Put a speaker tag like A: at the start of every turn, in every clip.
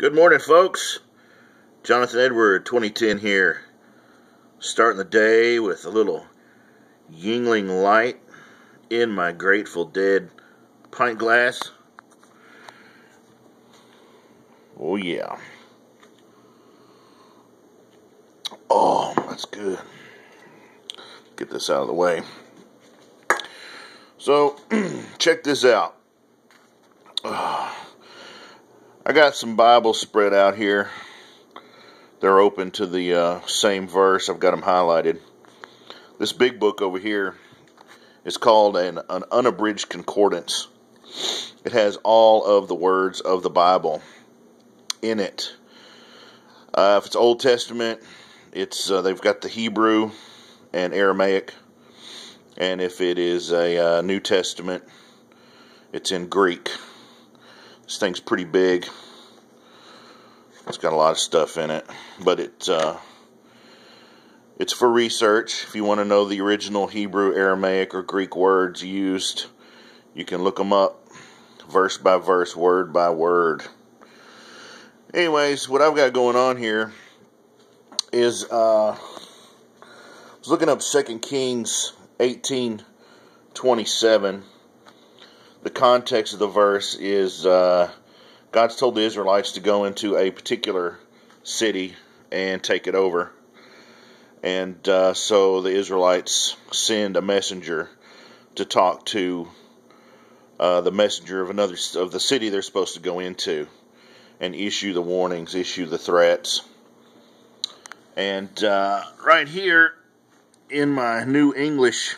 A: Good morning, folks. Jonathan Edward, 2010 here. Starting the day with a little Yingling Light in my Grateful Dead pint glass. Oh, yeah. Oh, that's good. Get this out of the way. So, check this out. I got some Bibles spread out here. They're open to the same verse. I've got them highlighted. This big book over here is called an unabridged concordance. It has all of the words of the Bible in it. If it's Old Testament, it's they've got the Hebrew and Aramaic. And if it is a New Testament, it's in Greek. This thing's pretty big. It's got a lot of stuff in it, but it's for research. If you want to know the original Hebrew, Aramaic, or Greek words used, you can look them up, verse by verse, word by word. Anyways, what I've got going on here is I was looking up 2 Kings 18:27. The context of the verse is God's told the Israelites to go into a particular city and take it over. And so the Israelites send a messenger to talk to the messenger of the city they're supposed to go into and issue the warnings, issue the threats. And right here in my New English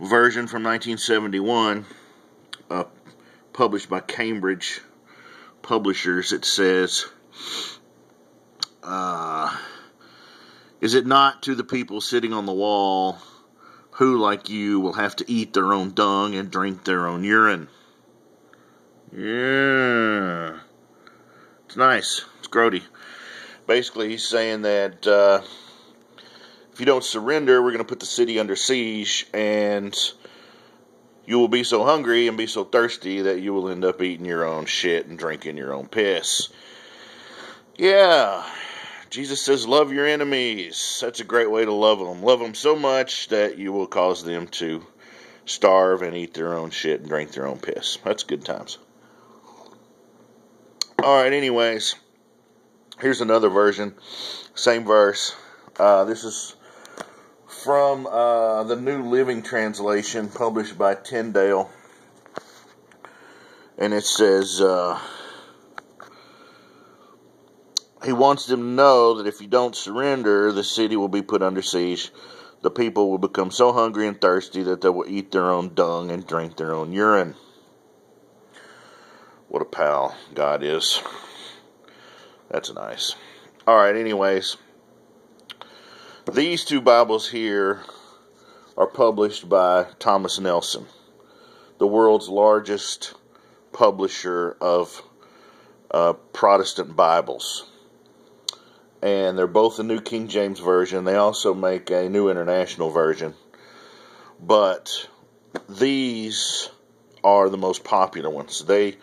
A: version from 1971, published by Cambridge Publishers, it says, is it not to the people sitting on the wall who, like you, will have to eat their own dung and drink their own urine? Yeah. It's nice. It's grody. Basically, he's saying that if you don't surrender, we're going to put the city under siege, and you will be so hungry and be so thirsty that you will end up eating your own shit and drinking your own piss. Yeah. Jesus says, love your enemies. That's a great way to love them. Love them so much that you will cause them to starve and eat their own shit and drink their own piss. That's good times. Alright, anyways. Here's another version. Same verse. This is from the New Living Translation, published by Tyndale. And it says, he wants them to know that if you don't surrender, the city will be put under siege. The people will become so hungry and thirsty that they will eat their own dung and drink their own urine. What a pal God is. That's nice. Alright, anyways. These two Bibles here are published by Thomas Nelson, the world's largest publisher of Protestant Bibles. And they're both the New King James Version. They also make a New International Version. But these are the most popular ones. They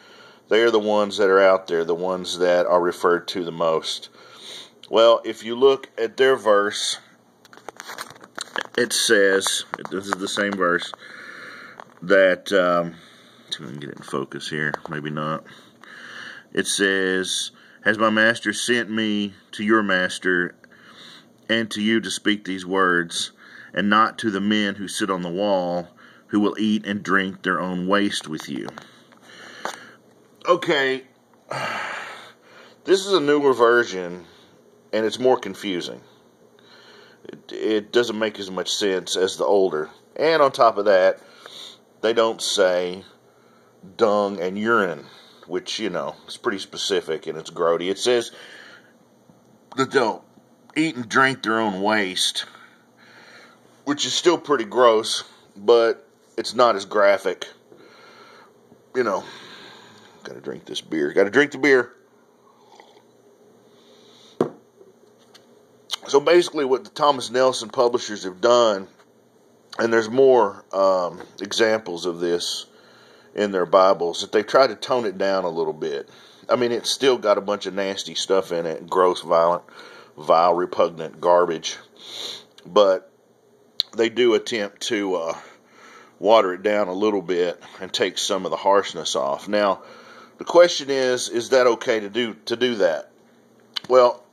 A: are the ones that are out there, the ones that are referred to the most. Well, if you look at their verse, it says, this is the same verse, that, see if I can get it in focus here, maybe not. It says, has my master sent me to your master and to you to speak these words, and not to the men who sit on the wall, who will eat and drink their own waste with you. Okay, this is a newer version, and it's more confusing. It doesn't make as much sense as the older. And on top of that, they don't say dung and urine, which, you know, is pretty specific and it's grody. It says that they'll eat and drink their own waste, which is still pretty gross, but it's not as graphic. You know, gotta drink this beer. Gotta drink the beer. So basically what the Thomas Nelson publishers have done, and there's more examples of this in their Bibles that they've tried to tone it down a little bit. I mean, it's still got a bunch of nasty stuff in it, gross, violent, vile, repugnant garbage. But they do attempt to water it down a little bit and take some of the harshness off. Now, the question is that okay to do that? Well,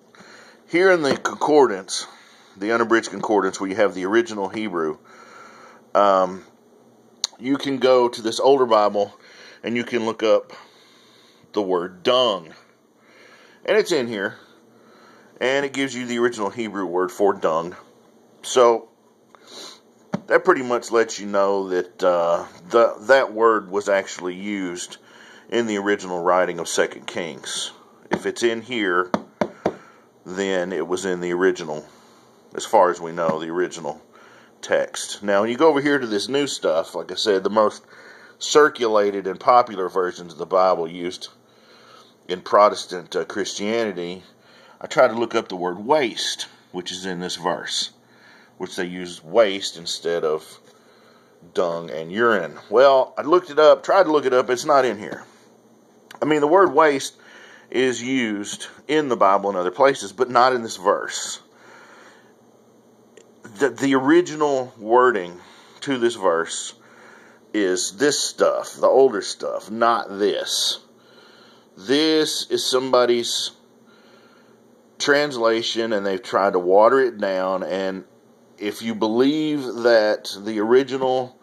A: here in the concordance, the unabridged concordance, where you have the original Hebrew, you can go to this older Bible and you can look up the word dung. And it's in here. And it gives you the original Hebrew word for dung. So that pretty much lets you know that that word was actually used in the original writing of 2 Kings. If it's in here, then it was in the original, as far as we know, the original text. Now, when you go over here to this new stuff, like I said, the most circulated and popular versions of the Bible used in Protestant Christianity, I tried to look up the word waste, which is in this verse, which they use waste instead of dung and urine. Well, I looked it up, tried to look it up, it's not in here. I mean, the word waste is used in the Bible and other places, but not in this verse. The original wording to this verse is this stuff, the older stuff, not this. This is somebody's translation, and they've tried to water it down, and if you believe that the original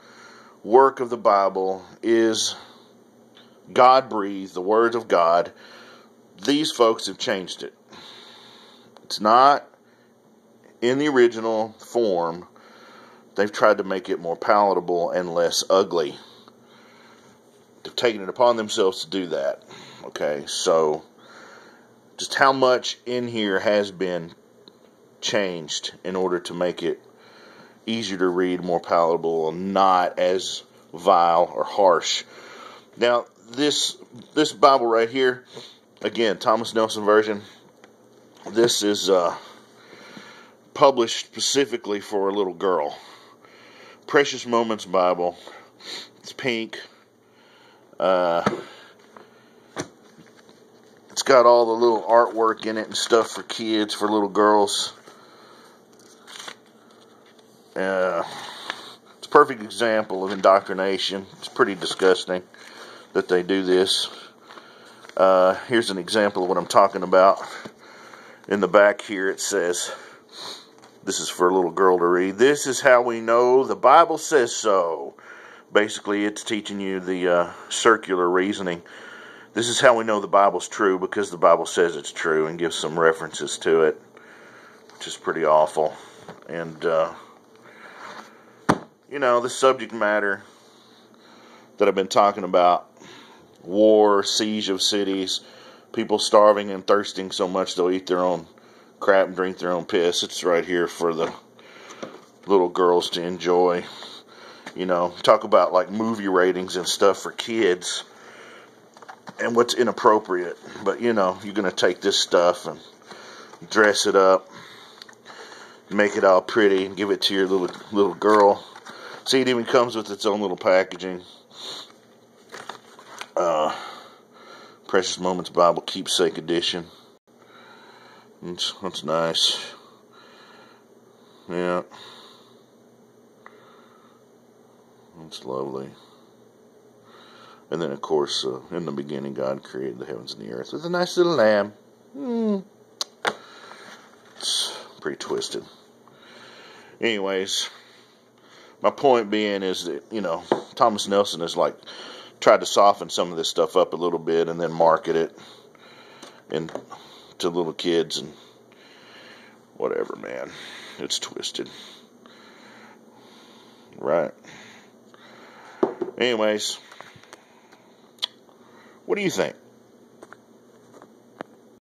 A: work of the Bible is God-breathed, the words of God, these folks have changed it. It's not in the original form. They've tried to make it more palatable and less ugly. They've taken it upon themselves to do that. Okay, so just how much in here has been changed in order to make it easier to read, more palatable, and not as vile or harsh. Now, this Bible right here, again, Thomas Nelson version, this is published specifically for a little girl. Precious Moments Bible. It's pink. It's got all the little artwork in it and stuff for kids, for little girls. It's a perfect example of indoctrination. It's pretty disgusting that they do this. Here's an example of what I'm talking about. In the back here it says, this is for a little girl to read, "This is how we know the Bible says so." Basically, it's teaching you the circular reasoning. This is how we know the Bible's true, because the Bible says it's true, and gives some references to it, which is pretty awful. And, the subject matter that I've been talking about, war, siege of cities, people starving and thirsting so much they'll eat their own crap and drink their own piss, it's right here for the little girls to enjoy. Talk about like movie ratings and stuff for kids and what's inappropriate. But, you're going to take this stuff and dress it up, make it all pretty, and give it to your little girl. See, it even comes with its own little packaging. Precious Moments Bible Keepsake Edition. That's nice. Yeah. That's lovely. And then, of course, in the beginning, God created the heavens and the earth with a nice little lamb. It's pretty twisted. Anyways, my point being is that, Thomas Nelson has, tried to soften some of this stuff up a little bit and then market it to little kids and whatever, man. It's twisted. Right. Anyways, what do you think?